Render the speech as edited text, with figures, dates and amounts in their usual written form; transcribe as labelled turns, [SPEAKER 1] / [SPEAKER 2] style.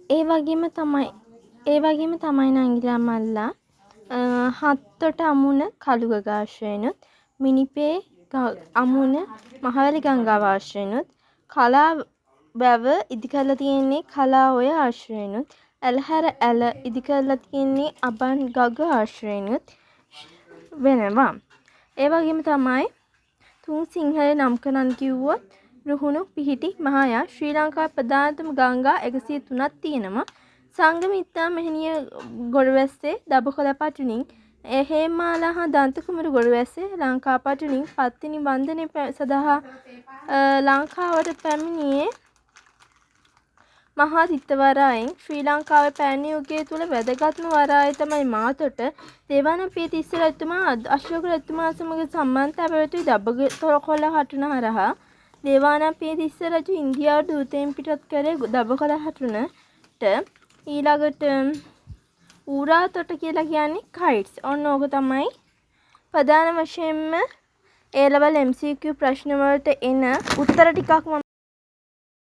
[SPEAKER 1] ඒ වගේම තමයි නංගිලා මල්ලා හත්තොට අමුණ කළුගග ආශ්‍රයනුත් මිනිපේ අමුණ මහවැලි ගංගාව ආශ්‍රයනුත් කලා වැව ඉදි කරලා තියෙන්නේ කලා ඔය ආශ්‍රයනුත් ඇලහැර ඇල ඉදි කරලා තියෙන්නේ අබන් ගග ආශ්‍රයනුත් වෙනවා. ඒ වගේම තමයි තුන් සිංහල නම් කරන්න කිව්වොත් රුහුණු පිහිටි මහායා ශ්‍රී ලංකාවේ ප්‍රධානතම ගංගා 103ක් තියෙනවා. සංගමිත්තා මෙහෙණිය ගොඩවැස්සේ දබකොළ පටුනින් හේමාලා හා දන්ත කුමරු ගොඩවැස්සේ ලංකා පටුනින් පත්තිනි වන්දනය සඳහා ලංකාවට පැමිණියේ මහා තිත්තවරායෙන්. ශ්‍රී ලංකාවේ පැරණි යුගය තුල වැදගත්ම වරාය තමයි මාතොට. දේවානම්පිය තිස්ස රජතුමා අශෝක රජතුමා සමග සම්බන්ධතා පැවැතුයි දබකොළ හටුන හරහා. දේවානම්පිය තිස්ස රජු ඉන්දියාවට දූතයන් පිටත් කරේ දබකොළ හටුනට. ඊළඟට ඌරාතොට කියලා කියන්නේ කයිට්ස්. ඔන්න ඕක තමයි ප්‍රධාන වශයෙන්ම A level MCQ ප්‍රශ්න වලට එන උත්තර ටිකක් මම